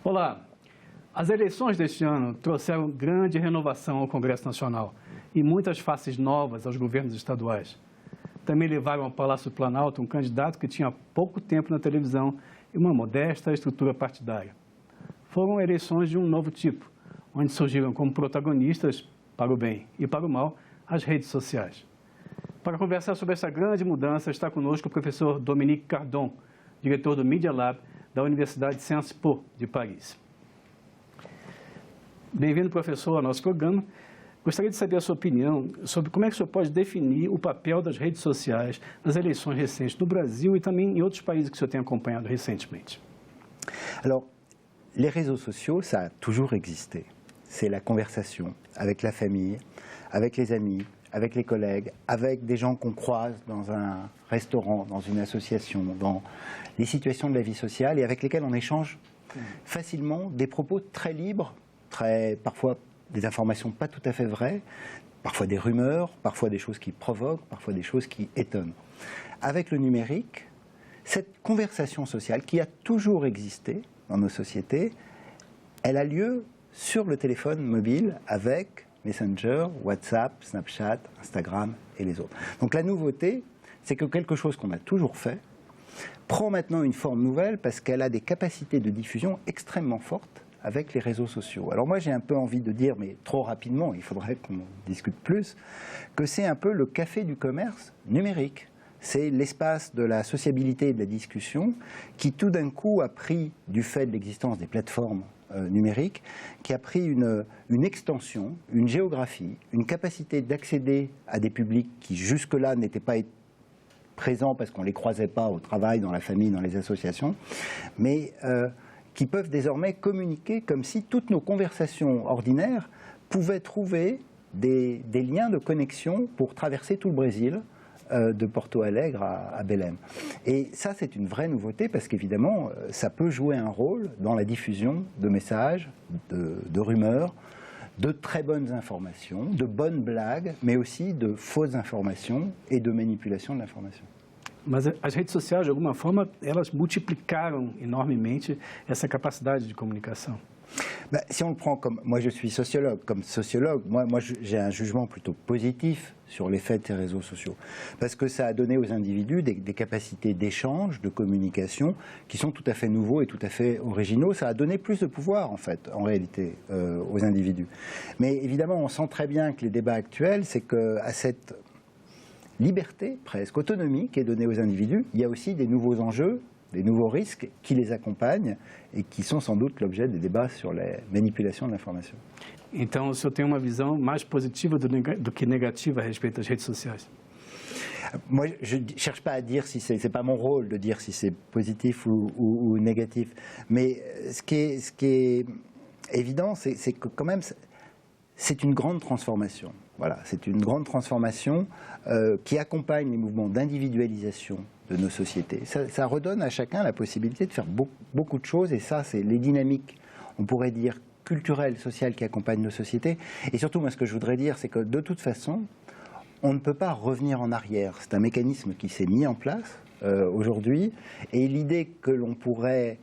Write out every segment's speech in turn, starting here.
Olá! As eleições deste ano trouxeram grande renovação ao Congresso Nacional e muitas faces novas aos governos estaduais. Também levaram ao Palácio do Planalto um candidato que tinha pouco tempo na televisão e uma modesta estrutura partidária. Foram eleições de um novo tipo, onde surgiram como protagonistas, para o bem e para o mal, as redes sociais. Para conversar sobre essa grande mudança, está conosco o professor Dominique Cardon, diretor do Media Lab da Universidade Sciences Po de Paris. Bem-vindo, professor, ao nosso programa. Gostaria de saber a sua opinião sobre como é que o senhor pode definir o papel das redes sociais nas eleições recentes no Brasil e também em outros países que o senhor tem acompanhado recentemente. Alors, les réseaux sociaux, ça a toujours existé. C'est la conversation avec la famille, avec les amis, avec les collègues, avec des gens qu'on croise dans un restaurant, dans une association, dans les situations de la vie sociale et avec lesquels on échange facilement des propos très libres, parfois des informations pas tout à fait vraies, parfois des rumeurs, parfois des choses qui provoquent, parfois des choses qui étonnent. Avec le numérique, cette conversation sociale qui a toujours existé dans nos sociétés, elle a lieu sur le téléphone mobile avec Messenger, WhatsApp, Snapchat, Instagram et les autres. Donc la nouveauté, c'est que quelque chose qu'on a toujours fait prend maintenant une forme nouvelle parce qu'elle a des capacités de diffusion extrêmement fortes avec les réseaux sociaux. Alors moi j'ai un peu envie de dire, mais trop rapidement, il faudrait qu'on discute plus, que c'est un peu le café du commerce numérique. C'est l'espace de la sociabilité et de la discussion qui tout d'un coup a pris, du fait de l'existence des plateformes numériques, qui a pris une extension, une géographie, une capacité d'accéder à des publics qui jusque-là n'étaient pas présents parce qu'on ne les croisait pas au travail, dans la famille, dans les associations, mais qui peuvent désormais communiquer comme si toutes nos conversations ordinaires pouvaient trouver des liens de connexion pour traverser tout le Brésil, de Porto Alegre à Belém. Et ça, c'est une vraie nouveauté parce qu'évidemment, ça peut jouer un rôle dans la diffusion de messages, de rumeurs, de très bonnes informations, de bonnes blagues, mais aussi de fausses informations et de manipulation de l'information. Mas as redes sociais, de alguma forma, elas multiplicaram enormemente essa capacidade de comunicação. Ben, si on le prend comme... Moi, je suis sociologue. Comme sociologue, moi j'ai un jugement plutôt positif sur l'effet de ces réseaux sociaux. Parce que ça a donné aux individus des capacités d'échange, de communication, qui sont tout à fait nouveaux et tout à fait originaux. Ça a donné plus de pouvoir, en fait, en réalité, aux individus. Mais évidemment, on sent très bien que les débats actuels, c'est qu'à cette liberté, presque autonomie, qui est donnée aux individus, il y a aussi des nouveaux enjeux, des nouveaux risques qui les acompanhent et qui sont sans doute l'objet des débats sur les manipulations de l'information. Então, o senhor tem uma visão mais positiva do que negativa a respeito das redes sociais? Moi, je ne cherche pas à dire si c'est pas mon rôle de dire si c'est positif ou négatif, mais ce qui est évident, c'est que quand même, c'est une grande transformation. Voilà, c'est une grande transformation qui accompagne les mouvements d'individualisation de nos sociétés. Ça redonne à chacun la possibilité de faire beaucoup de choses, et ça, c'est les dynamiques, on pourrait dire, culturelles, sociales qui accompagnent nos sociétés. Et surtout, moi, ce que je voudrais dire, c'est que de toute façon, on ne peut pas revenir en arrière. C'est un mécanisme qui s'est mis en place aujourd'hui, et l'idée que l'on pourrait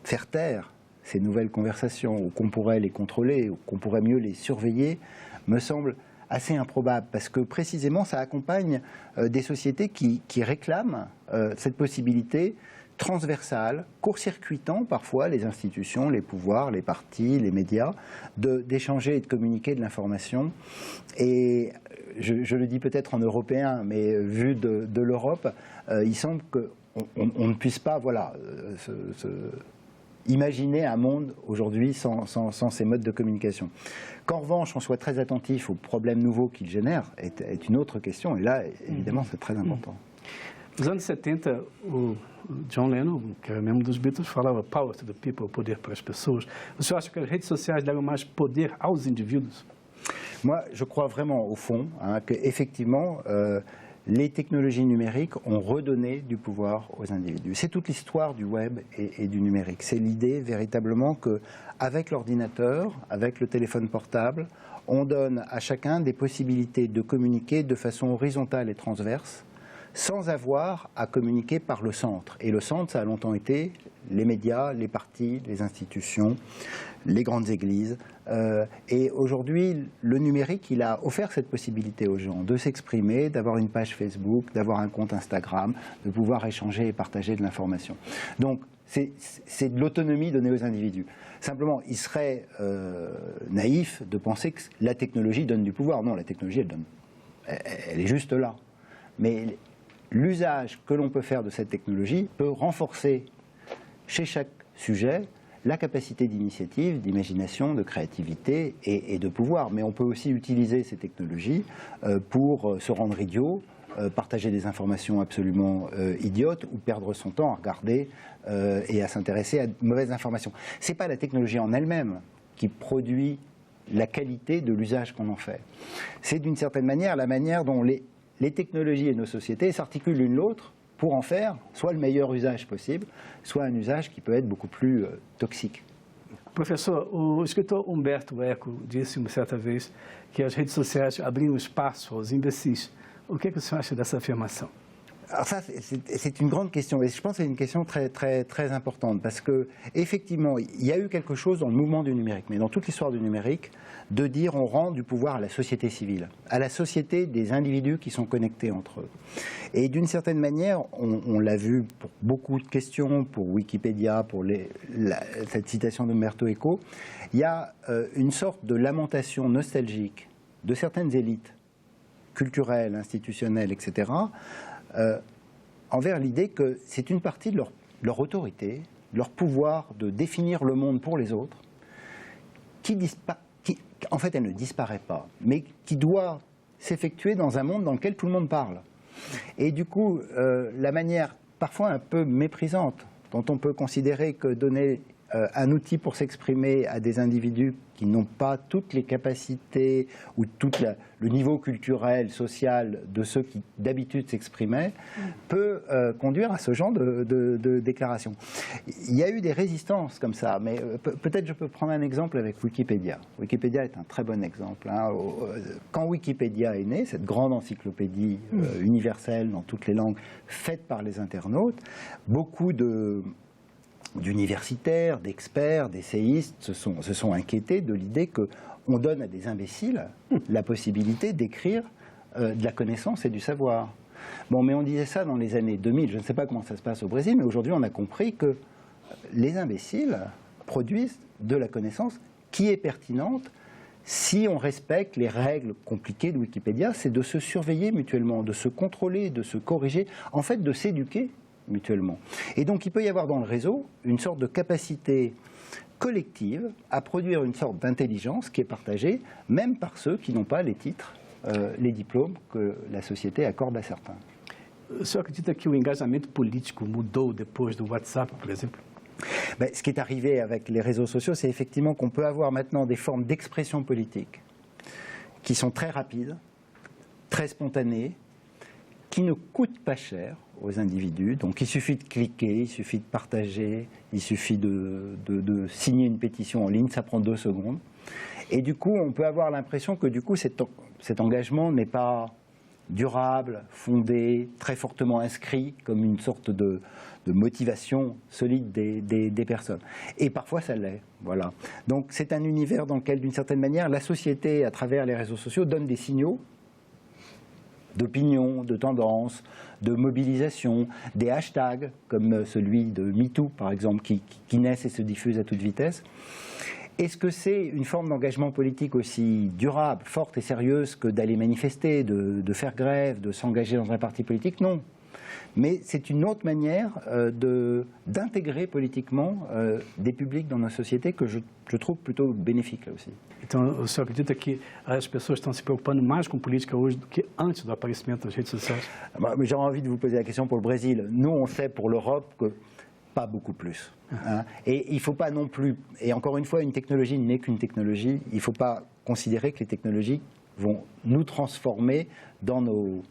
faire taire ces nouvelles conversations, ou qu'on pourrait les contrôler, ou qu'on pourrait mieux les surveiller, me semble assez improbable, parce que précisément ça accompagne des sociétés qui réclament cette possibilité transversale, court-circuitant parfois les institutions, les pouvoirs, les partis, les médias, d'échanger et de communiquer de l'information. Et je le dis peut-être en européen, mais vu de l'Europe, il semble qu'on ne puisse pas, voilà, imaginer un monde aujourd'hui sans ces modes de communication. Qu'en revanche, on soit très attentif aux problèmes nouveaux qu'ils génèrent est une autre question. Et là, évidemment, c'est très important. Nos anos 70, o John Lennon, que era membro dos Beatles, falava power to the people, poder para as pessoas. O senhor acha que as redes sociais deram mais poder aos indivíduos? Moi, je crois vraiment, au fond, qu'effectivement, les technologies numériques ont redonné du pouvoir aux individus. C'est toute l'histoire du web et du numérique. C'est l'idée véritablement qu'avec l'ordinateur, avec le téléphone portable, on donne à chacun des possibilités de communiquer de façon horizontale et transverse sans avoir à communiquer par le centre. Et le centre, ça a longtemps été les médias, les partis, les institutions, les grandes églises. Et aujourd'hui, le numérique, il a offert cette possibilité aux gens de s'exprimer, d'avoir une page Facebook, d'avoir un compte Instagram, de pouvoir échanger et partager de l'information. Donc, c'est de l'autonomie donnée aux individus. Simplement, il serait naïf de penser que la technologie donne du pouvoir. Non, la technologie, elle est juste là. Mais l'usage que l'on peut faire de cette technologie peut renforcer chez chaque sujet la capacité d'initiative, d'imagination, de créativité et de pouvoir. Mais on peut aussi utiliser ces technologies pour se rendre idiot, partager des informations absolument idiotes ou perdre son temps à regarder et à s'intéresser à de mauvaises informations. Ce n'est pas la technologie en elle-même qui produit la qualité de l'usage qu'on en fait. C'est d'une certaine manière la manière dont les technologies et nos sociétés s'articulent l'une l'autre pour en faire soit le meilleur usage possible, soit un usage qui peut être beaucoup plus toxique. Professor, o escritor Humberto Eco disse uma certa vez que as redes sociais abriam espaço aos imbecis. O que o senhor acha dessa afirmação? Alors ça, c'est une grande question, et je pense que c'est une question très, très, très importante, parce qu'effectivement, il y a eu quelque chose dans le mouvement du numérique, mais dans toute l'histoire du numérique, de dire on rend du pouvoir à la société civile, à la société des individus qui sont connectés entre eux. Et d'une certaine manière, on l'a vu pour beaucoup de questions, pour Wikipédia, pour cette citation d'Umberto Eco, il y a une sorte de lamentation nostalgique de certaines élites culturelles, institutionnelles, etc., envers l'idée que c'est une partie de leur autorité, leur pouvoir de définir le monde pour les autres, qui en fait elle ne disparaît pas, mais qui doit s'effectuer dans un monde dans lequel tout le monde parle. Et du coup, la manière parfois un peu méprisante dont on peut considérer que donner un outil pour s'exprimer à des individus qui n'ont pas toutes les capacités ou tout le niveau culturel, social de ceux qui d'habitude s'exprimaient, peut conduire à ce genre de déclaration. Il y a eu des résistances comme ça, mais peut-être je peux prendre un exemple avec Wikipédia. Wikipédia est un très bon exemple. Hein. Quand Wikipédia est né, cette grande encyclopédie universelle dans toutes les langues, faite par les internautes, beaucoup d'universitaires, d'experts, d'essayistes se sont inquiétés de l'idée qu'on donne à des imbéciles la possibilité d'écrire de la connaissance et du savoir. Bon, mais on disait ça dans les années 2000, je ne sais pas comment ça se passe au Brésil, mais aujourd'hui on a compris que les imbéciles produisent de la connaissance qui est pertinente si on respecte les règles compliquées de Wikipédia, c'est de se surveiller mutuellement, de se contrôler, de se corriger, en fait de s'éduquer mutuellement. Et donc il peut y avoir dans le réseau une sorte de capacité collective à produire une sorte d'intelligence qui est partagée, même par ceux qui n'ont pas les titres, les diplômes que la société accorde à certains. O senhor acredita que o engajamento político mudou depois do WhatsApp, por exemple? Ben, ce qui est arrivé avec les réseaux sociaux, c'est effectivement qu'on peut avoir maintenant des formes d'expression politique qui sont très rapides, très spontanées, qui ne coûtent pas cher aux individus. Donc il suffit de cliquer, il suffit de partager, il suffit de signer une pétition en ligne, ça prend 2 secondes. Et du coup, on peut avoir l'impression que du coup, cet engagement n'est pas durable, fondé, très fortement inscrit comme une sorte de motivation solide des personnes. Et parfois, ça l'est. Voilà. Donc c'est un univers dans lequel, d'une certaine manière, la société, à travers les réseaux sociaux, donne des signaux d'opinion, de tendance, de mobilisation, des hashtags, comme celui de MeToo, par exemple, qui naissent et se diffusent à toute vitesse. Est-ce que c'est une forme d'engagement politique aussi durable, forte et sérieuse que d'aller manifester, de faire grève, de s'engager dans un parti politique? Non. Mais c'est une autre manière d'intégrer politiquement des publics dans nos sociétés que je trouve plutôt bénéfique là aussi. Então, o senhor acredita que as pessoas estão se preocupando mais com política hoje do que antes do aparecimento das redes sociais? J'aurais envie de vous poser la question pour le Brésil. Nous, on sait pour l'Europe que pas beaucoup plus. Hein. Et il ne faut pas non plus, et encore une fois, une technologie n'est qu'une technologie, il ne faut pas considérer que les technologies vont nous transformer dans nos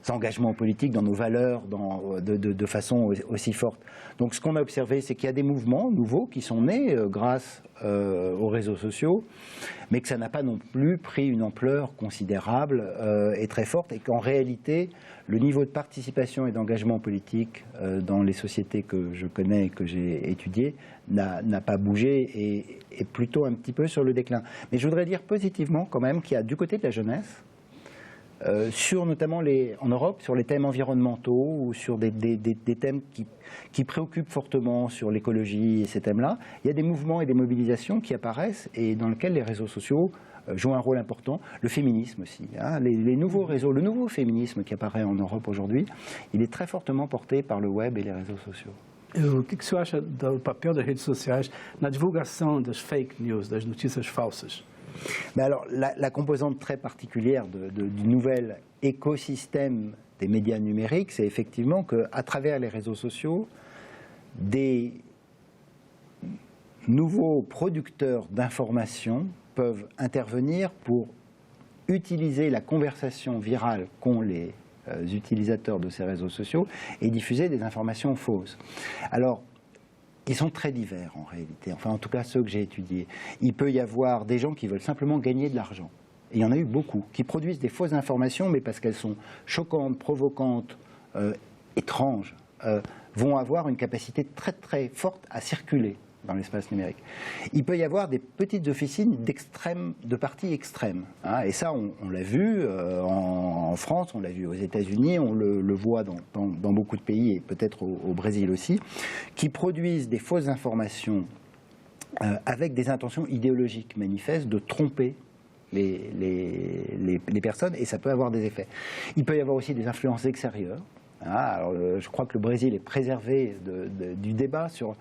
engagements politiques, dans nos valeurs, de façon aussi forte. Donc ce qu'on a observé, c'est qu'il y a des mouvements nouveaux qui sont nés grâce aux réseaux sociaux, mais que ça n'a pas non plus pris une ampleur considérable et très forte, et qu'en réalité, le niveau de participation et d'engagement politique dans les sociétés que je connais et que j'ai étudiées n'a pas bougé et est plutôt un petit peu sur le déclin. Mais je voudrais dire positivement quand même qu'il y a du côté de la jeunesse, sur notamment en Europe, sur les thèmes environnementaux ou sur des thèmes qui préoccupent fortement sur l'écologie et ces thèmes-là, il y a des mouvements et des mobilisations qui apparaissent et dans lesquels les réseaux sociaux jouent un rôle important. Le féminisme aussi, hein, les nouveaux réseaux, le nouveau féminisme qui apparaît en Europe aujourd'hui, il est très fortement porté par le web et les réseaux sociaux. O que o senhor acha do papel das redes sociais na divulgação das fake news, das notícias falsas? Mais alors, la composante très particulière du nouvel écosystème des médias numériques, c'est effectivement qu'à travers les réseaux sociaux, des nouveaux producteurs d'informations peuvent intervenir pour utiliser la conversation virale qu'ont les utilisateurs de ces réseaux sociaux et diffuser des informations fausses. Alors, ils sont très divers en réalité, enfin en tout cas ceux que j'ai étudiés. Il peut y avoir des gens qui veulent simplement gagner de l'argent. Et il y en a eu beaucoup, qui produisent des fausses informations, mais parce qu'elles sont choquantes, provocantes, étranges, vont avoir une capacité très très forte à circuler dans l'espace numérique. Il peut y avoir des petites officines de partis extrêmes. Hein, et ça, on l'a vu en France, on l'a vu aux États-Unis, on le voit dans beaucoup de pays et peut-être au Brésil aussi, qui produisent des fausses informations avec des intentions idéologiques manifestes de tromper les personnes, et ça peut avoir des effets. Il peut y avoir aussi des influences extérieures. Hein, alors, je crois que le Brésil est préservé du débat sur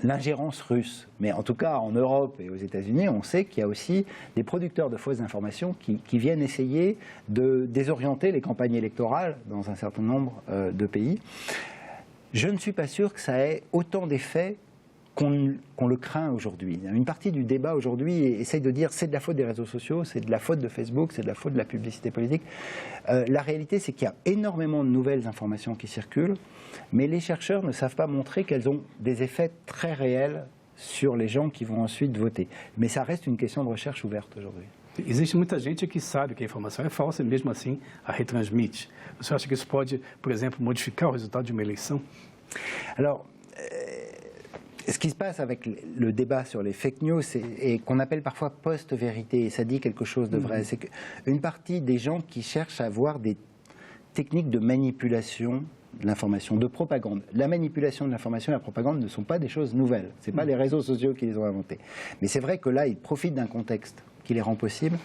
l'ingérence russe. Mais en tout cas, en Europe et aux États-Unis, on sait qu'il y a aussi des producteurs de fausses informations qui viennent essayer de désorienter les campagnes électorales dans un certain nombre de pays. Je ne suis pas sûr que ça ait autant d'effets qu'on le craint aujourd'hui. Une partie du débat aujourd'hui essaye de dire c'est de la faute des réseaux sociaux, c'est de la faute de Facebook, c'est de la faute de la publicité politique. La réalité, c'est qu'il y a énormément de nouvelles informations qui circulent, mais les chercheurs ne savent pas montrer qu'elles ont des effets très réels sur les gens qui vont ensuite voter. Mais ça reste une question de recherche ouverte aujourd'hui. Existe muita gente que sabe que a informação é falsa e mesmo assim a retransmite. Você acha que isso pode, por exemplo, modificar o resultado de uma eleição? Alors, ce qui se passe avec le débat sur les fake news, et qu'on appelle parfois post-vérité, et ça dit quelque chose de vrai, c'est qu'une partie des gens qui cherchent à avoir des techniques de manipulation de l'information, de propagande. La manipulation de l'information et la propagande ne sont pas des choses nouvelles. Ce n'est pas les réseaux sociaux qui les ont inventées. Mais c'est vrai que là, ils profitent d'un contexte qui les rend possibles.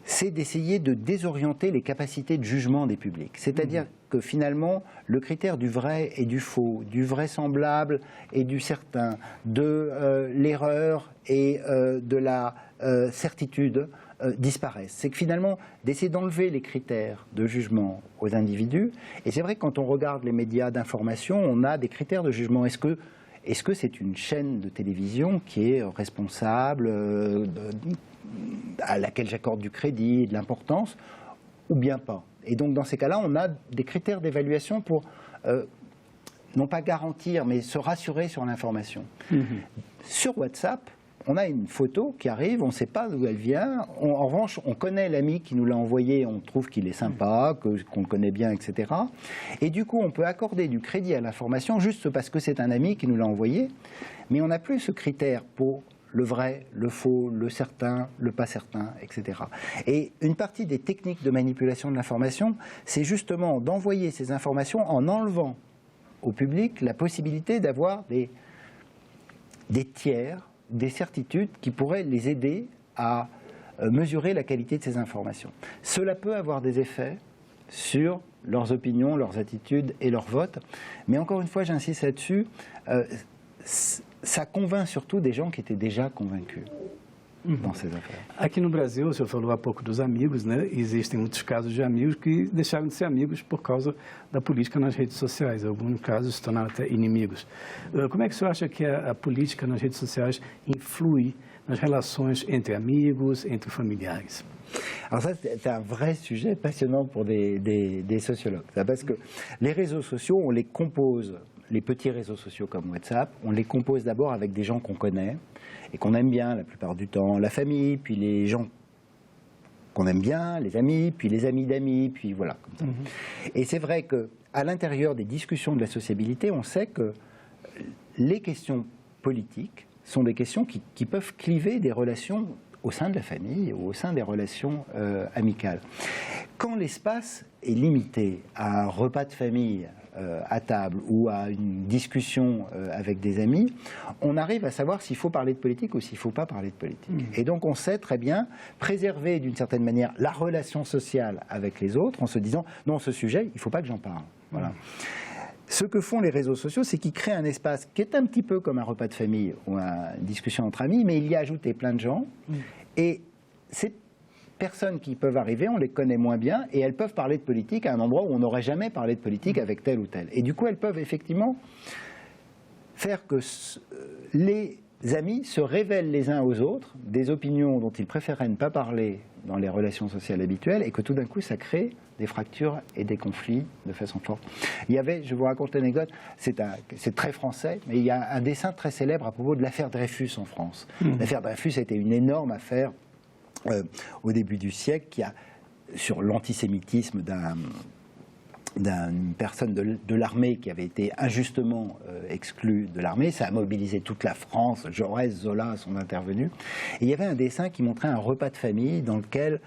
C'est d'essayer de désorienter les capacités de jugement des publics. C'est-à-dire que finalement, le critère du vrai et du faux, du vraisemblable et du certain, de l'erreur et de la certitude disparaissent. C'est que finalement, d'essayer d'enlever les critères de jugement aux individus, et c'est vrai que quand on regarde les médias d'information, on a des critères de jugement. Est-ce que c'est une chaîne de télévision qui est responsable, à laquelle j'accorde du crédit et de l'importance, ou bien pas? Et donc dans ces cas-là, on a des critères d'évaluation pour, non pas garantir, mais se rassurer sur l'information. Sur WhatsApp, on a une photo qui arrive, on ne sait pas d'où elle vient. En revanche, on connaît l'ami qui nous l'a envoyé, on trouve qu'il est sympa, qu'on le connaît bien, etc. Et du coup, on peut accorder du crédit à l'information juste parce que c'est un ami qui nous l'a envoyé, mais on n'a plus ce critère pour le vrai, le faux, le certain, le pas certain, etc. Et une partie des techniques de manipulation de l'information, c'est justement d'envoyer ces informations en enlevant au public la possibilité d'avoir des tiers, des certitudes qui pourraient les aider à mesurer la qualité de ces informations. Cela peut avoir des effets sur leurs opinions, leurs attitudes et leurs votes, mais encore une fois, j'insiste là-dessus, ça convainc surtout des gens qui étaient déjà convaincus. dans ces affaires. Aqui no Brasil, o senhor falou há pouco dos amigos, né? Existem muitos casos de amigos que deixaram de ser amigos por causa da política nas redes sociais. Em alguns casos se tornaram até inimigos. Como é que o senhor acha que a política nas redes sociais influi nas relações entre amigos, entre familiares? Alors ça, c'est un vrai sujet passionnant pour des sociologues. Parce que les réseaux sociaux, on les compose, les petits réseaux sociaux comme WhatsApp, on les compose d'abord avec des gens qu'on connaît et qu'on aime bien la plupart du temps, la famille, puis les gens qu'on aime bien, les amis, puis les amis d'amis, puis voilà. Comme ça. Et c'est vrai qu'à l'intérieur des discussions de la sociabilité, on sait que les questions politiques sont des questions qui peuvent cliver des relations au sein de la famille ou au sein des relations amicales. Quand l'espace est limité à un repas de famille à table ou à une discussion avec des amis, on arrive à savoir s'il faut parler de politique ou s'il ne faut pas parler de politique. Et donc on sait très bien préserver d'une certaine manière la relation sociale avec les autres en se disant « non, ce sujet, il ne faut pas que j'en parle ». Voilà. Ce que font les réseaux sociaux, c'est qu'ils créent un espace qui est un petit peu comme un repas de famille ou une discussion entre amis, mais il y a ajouté plein de gens. Et ces personnes qui peuvent arriver, on les connaît moins bien, et elles peuvent parler de politique à un endroit où on n'aurait jamais parlé de politique avec tel ou tel. Et du coup, elles peuvent effectivement faire que les amis se révèlent les uns aux autres des opinions dont ils préféraient ne pas parler dans les relations sociales habituelles, et que tout d'un coup, ça crée des fractures et des conflits de façon forte. Il y avait, je vous raconte l'anecdote, c'est très français, mais il y a un dessin très célèbre à propos de l'affaire Dreyfus en France. L'affaire Dreyfus a été une énorme affaire au début du siècle sur l'antisémitisme d'une personne de l'armée qui avait été injustement exclue de l'armée. Ça a mobilisé toute la France, Jaurès, Zola sont intervenus. Et il y avait un dessin qui montrait un repas de famille dans lequel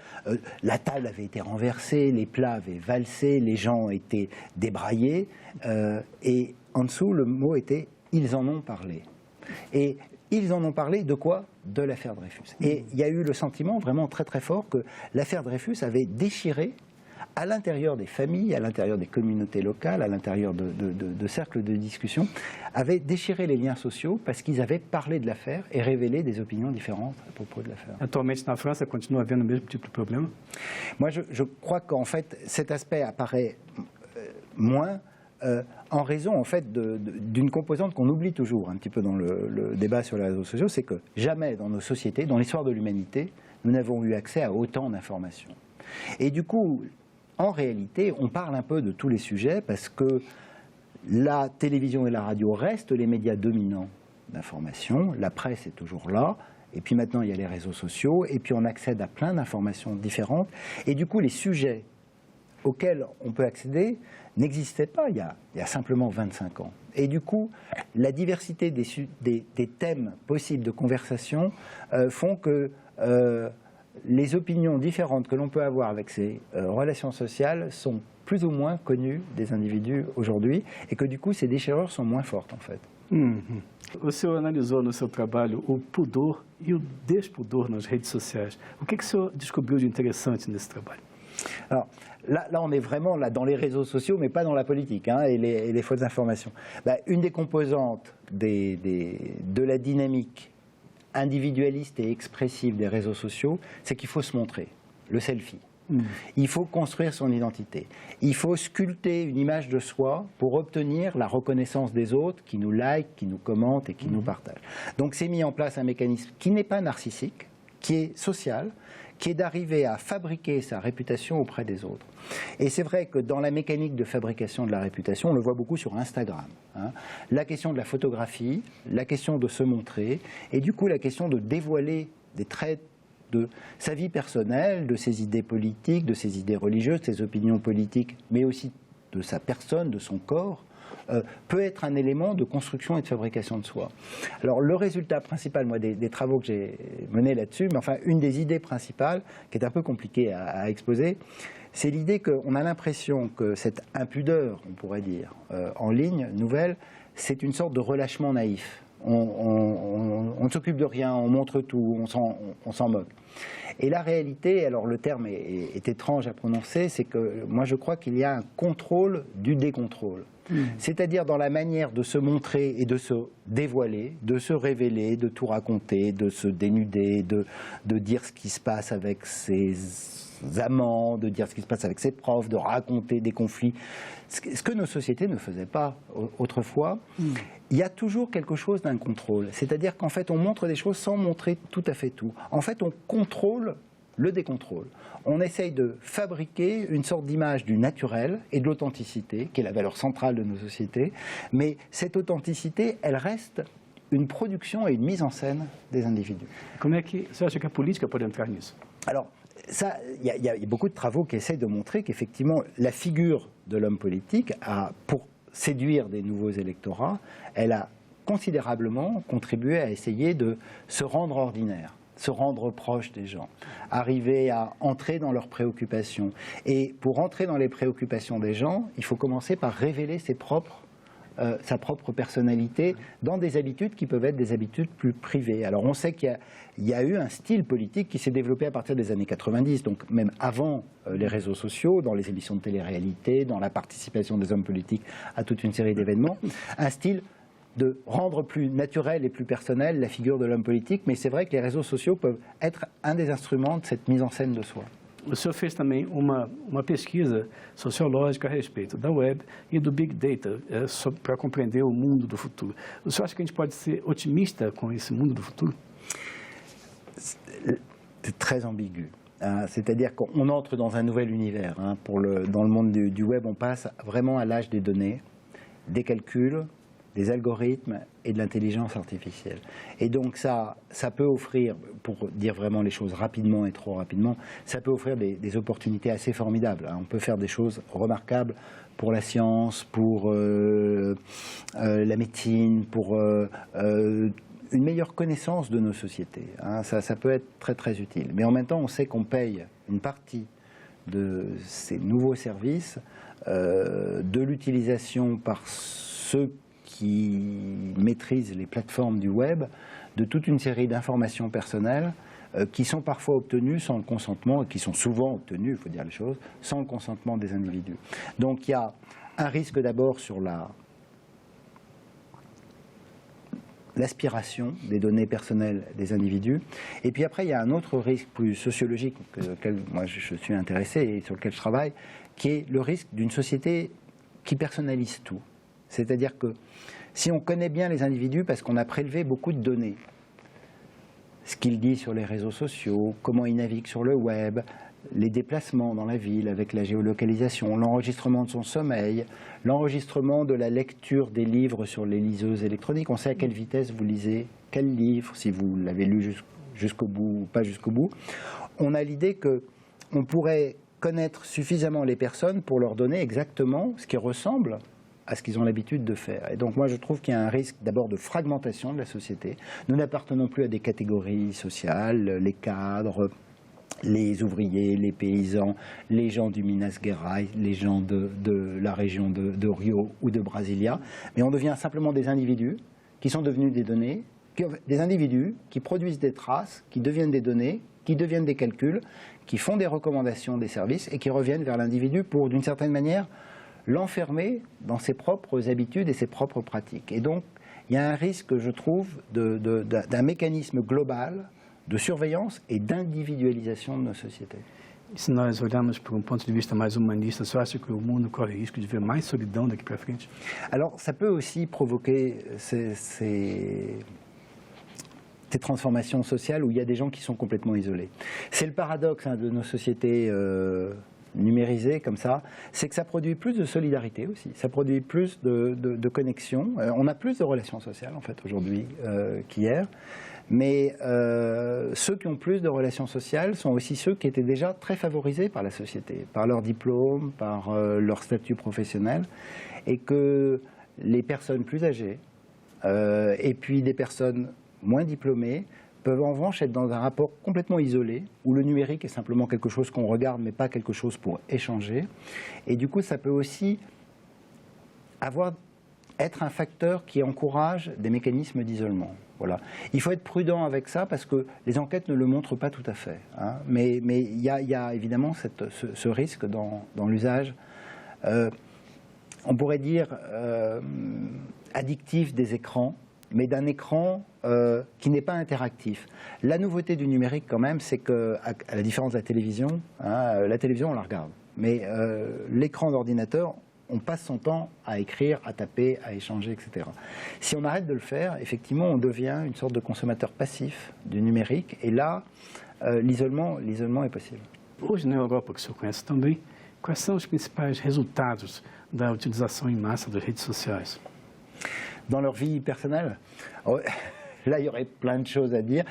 la table avait été renversée, les plats avaient valsé, les gens étaient débraillés, et en dessous le mot était « ils en ont parlé ». Et ils en ont parlé de quoi? De l'affaire Dreyfus. Et il y a eu le sentiment vraiment très très fort que l'affaire Dreyfus avait déchiré à l'intérieur des familles, à l'intérieur des communautés locales, à l'intérieur de cercles de discussion, avaient déchiré les liens sociaux parce qu'ils avaient parlé de l'affaire et révélé des opinions différentes à propos de l'affaire. Actuellement, en France, ça continue havendo le même type de problème? Moi, je crois qu'en fait, cet aspect apparaît moins en raison en fait d'une composante qu'on oublie toujours un petit peu dans le débat sur les réseaux sociaux, c'est que jamais dans nos sociétés, dans l'histoire de l'humanité, nous n'avons eu accès à autant d'informations. Et du coup, en réalité, on parle un peu de tous les sujets parce que la télévision et la radio restent les médias dominants d'information, la presse est toujours là, et puis maintenant il y a les réseaux sociaux, et puis on accède à plein d'informations différentes, et du coup les sujets auxquels on peut accéder n'existaient pas il y a simplement 25 ans. Et du coup, la diversité des thèmes possibles de conversation font que les opinions différentes que l'on peut avoir avec ces relations sociales sont plus ou moins connues des individus aujourd'hui, et que du coup, ces déchirures sont moins fortes, en fait. O senhor analisou no seu trabalho o pudor e o despudor nas redes sociais. O que o senhor descobriu de interessante nesse trabalho? Alors, là, on est vraiment dans les réseaux sociaux, mais pas dans la politique et les fausses informations. Une des composantes de la dynamique individualiste et expressive des réseaux sociaux, c'est qu'il faut se montrer, le selfie. Il faut construire son identité. Il faut sculpter une image de soi pour obtenir la reconnaissance des autres qui nous like, qui nous commentent et qui nous partagent. Donc c'est mis en place un mécanisme qui n'est pas narcissique, qui est social, qui est d'arriver à fabriquer sa réputation auprès des autres. Et c'est vrai que dans la mécanique de fabrication de la réputation, on le voit beaucoup sur Instagram. La question de la photographie, la question de se montrer, et du coup la question de dévoiler des traits de sa vie personnelle, de ses idées politiques, de ses idées religieuses, de ses opinions politiques, mais aussi de sa personne, de son corps, peut être un élément de construction et de fabrication de soi. Alors le résultat principal, moi, des travaux que j'ai menés là-dessus, mais enfin une des idées principales, qui est un peu compliquée à exposer, c'est l'idée qu'on a l'impression que cette impudeur, on pourrait dire, en ligne, nouvelle, c'est une sorte de relâchement naïf. on ne s'occupe de rien, on montre tout, on s'en moque. Et la réalité, alors le terme est étrange à prononcer, c'est que moi je crois qu'il y a un contrôle du décontrôle. C'est-à-dire dans la manière de se montrer et de se dévoiler, de se révéler, de tout raconter, de se dénuder, de dire ce qui se passe avec ses amants, de dire ce qui se passe avec ses profs, de raconter des conflits. Ce que nos sociétés ne faisaient pas autrefois. Il y a toujours quelque chose d'un contrôle. C'est-à-dire qu'en fait, on montre des choses sans montrer tout à fait tout. En fait, on contrôle le décontrôle. On essaye de fabriquer une sorte d'image du naturel et de l'authenticité, qui est la valeur centrale de nos sociétés. Mais cette authenticité, elle reste une production et une mise en scène des individus. Como é que você acha que a política pode entrar nisso? Alors, il y a beaucoup de travaux qui essayent de montrer qu'effectivement, la figure de l'homme politique, pour séduire des nouveaux électorats, elle a considérablement contribué à essayer de se rendre ordinaire, se rendre proche des gens, arriver à entrer dans leurs préoccupations. Et pour entrer dans les préoccupations des gens, il faut commencer par révéler sa propre personnalité dans des habitudes qui peuvent être des habitudes plus privées. Alors on sait qu'il y a eu un style politique qui s'est développé à partir des années 90, donc même avant les réseaux sociaux, dans les émissions de télé-réalité, dans la participation des hommes politiques à toute une série d'événements, un style de rendre plus naturel et plus personnel la figure de l'homme politique, mais c'est vrai que les réseaux sociaux peuvent être un des instruments de cette mise en scène de soi. O senhor fez também uma pesquisa sociológica a respeito da web e do Big Data para compreender o mundo do futuro. O senhor acha que a gente pode ser otimista com esse mundo do futuro? C'est très ambigu. C'est-à-dire qu'on entre dans un nouvel univers. Dans le monde du web, on passe vraiment à l'âge des données, des calculs, des algorithmes et de l'intelligence artificielle. Et donc ça peut offrir, pour dire vraiment les choses rapidement et trop rapidement, ça peut offrir des opportunités assez formidables. On peut faire des choses remarquables pour la science, pour la médecine, pour une meilleure connaissance de nos sociétés. Ça peut être très très utile. Mais en même temps, on sait qu'on paye une partie de ces nouveaux services, de l'utilisation par ceux qui maîtrisent les plateformes du web, de toute une série d'informations personnelles qui sont parfois obtenues sans le consentement, et qui sont souvent obtenues, il faut dire les choses, sans le consentement des individus. Donc il y a un risque d'abord sur l'aspiration des données personnelles des individus. Et puis après, il y a un autre risque plus sociologique auquel moi je suis intéressé et sur lequel je travaille, qui est le risque d'une société qui personnalise tout. C'est-à-dire que si on connaît bien les individus parce qu'on a prélevé beaucoup de données, ce qu'il dit sur les réseaux sociaux, comment il navigue sur le web, les déplacements dans la ville avec la géolocalisation, l'enregistrement de son sommeil, l'enregistrement de la lecture des livres sur les liseuses électroniques, on sait à quelle vitesse vous lisez quel livre, si vous l'avez lu jusqu'au bout ou pas jusqu'au bout. On a l'idée qu'on pourrait connaître suffisamment les personnes pour leur donner exactement ce qui ressemble à ce qu'ils ont l'habitude de faire. Et donc moi je trouve qu'il y a un risque d'abord de fragmentation de la société. Nous n'appartenons plus à des catégories sociales, les cadres, les ouvriers, les paysans, les gens du Minas Gerais, les gens de la région de Rio ou de Brasilia, mais on devient simplement des individus qui sont devenus des données, des individus qui produisent des traces, qui deviennent des données, qui deviennent des calculs, qui font des recommandations des services et qui reviennent vers l'individu pour, d'une certaine manière, l'enfermer dans ses propres habitudes et ses propres pratiques. Et donc, il y a un risque, je trouve, d'un mécanisme global de surveillance et d'individualisation de nos sociétés. Se nós olharmos por ponto de vista mais humanista, você acha que o mundo corre risco de ver mais solidão daqui para frente? Alors, ça peut aussi provoquer ces transformations sociales où il y a des gens qui sont complètement isolés. C'est le paradoxe de nos sociétés numérisées comme ça, c'est que ça produit plus de solidarité aussi, ça produit plus de connexion. On a plus de relations sociales en fait aujourd'hui qu'hier, mais ceux qui ont plus de relations sociales sont aussi ceux qui étaient déjà très favorisés par la société, par leur diplôme, par leur statut professionnel, et que les personnes plus âgées et puis des personnes moins diplômés peuvent en revanche être dans un rapport complètement isolé, où le numérique est simplement quelque chose qu'on regarde, mais pas quelque chose pour échanger. Et du coup, ça peut aussi avoir être un facteur qui encourage des mécanismes d'isolement. Voilà. Il faut être prudent avec ça parce que les enquêtes ne le montrent pas tout à fait. Hein. Mais il y a évidemment ce risque dans l'usage, on pourrait dire, addictif des écrans, mais d'un écran qui n'est pas interactif. La nouveauté du numérique, quand même, c'est qu'à la différence de la télévision, hein, la télévision, on la regarde. Mais l'écran d'ordinateur, on passe son temps à écrire, à taper, à échanger, etc. Si on arrête de le faire, effectivement, on devient une sorte de consommateur passif du numérique. Et là, l'isolement est possible. Hoje, na Europa, que o senhor conhece também, quais são os principais resultados da utilização em massa das redes sociais? Dans leur vie personnelle, là, il y aurait plein de choses à dire.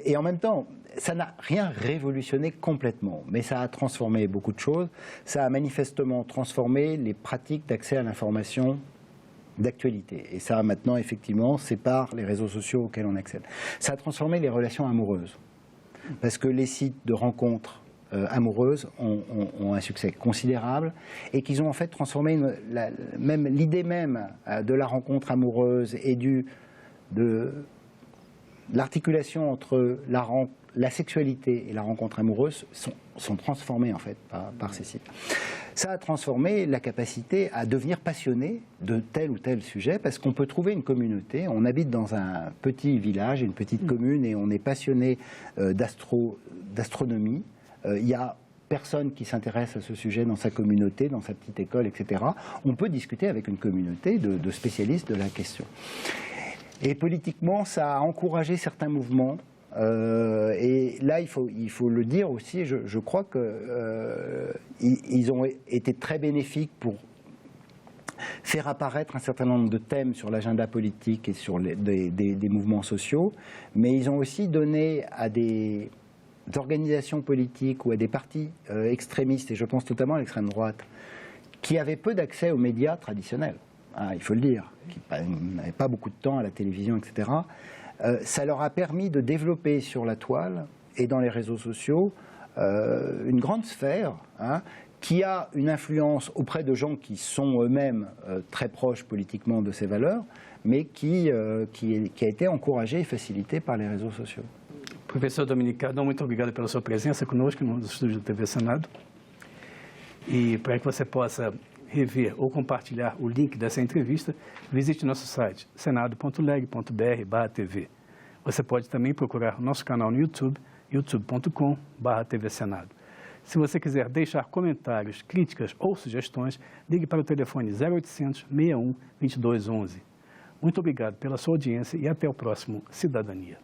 Et en même temps, ça n'a rien révolutionné complètement, mais ça a transformé beaucoup de choses. Ça a manifestement transformé les pratiques d'accès à l'information d'actualité. Et ça, maintenant, effectivement, c'est par les réseaux sociaux auxquels on accède. Ça a transformé les relations amoureuses, parce que les sites de rencontres amoureuses ont un succès considérable et qu'ils ont en fait transformé même l'idée même de la rencontre amoureuse et de l'articulation entre la sexualité et la rencontre amoureuse sont transformées en fait par ces sites. Ça a transformé la capacité à devenir passionné de tel ou tel sujet parce qu'on peut trouver une communauté. On habite dans un petit village, une petite commune et on est passionné d'astronomie. Il y a personne qui s'intéresse à ce sujet dans sa communauté, dans sa petite école, etc. On peut discuter avec une communauté de spécialistes de la question. Et politiquement, ça a encouragé certains mouvements. Et là, il faut le dire aussi, je crois qu'ils ont été très bénéfiques pour faire apparaître un certain nombre de thèmes sur l'agenda politique et sur des mouvements sociaux, mais ils ont aussi donné à des organisations politiques ou à des partis extrémistes, et je pense notamment à l'extrême droite, qui avaient peu d'accès aux médias traditionnels, hein, il faut le dire, qui n'avaient pas beaucoup de temps à la télévision, etc., ça leur a permis de développer sur la toile et dans les réseaux sociaux une grande sphère, hein, qui a une influence auprès de gens qui sont eux-mêmes très proches politiquement de ces valeurs, mais qui a été encouragée et facilitée par les réseaux sociaux. Professor Dominique Cardon, muito obrigado pela sua presença conosco no estúdio do TV Senado. E para que você possa rever ou compartilhar o link dessa entrevista, visite nosso site senado.leg.br/tv. Você pode também procurar nosso canal no YouTube, youtube.com/TV Senado. Se você quiser deixar comentários, críticas ou sugestões, ligue para o telefone 0800 61 2211. Muito obrigado pela sua audiência e até o próximo Cidadania.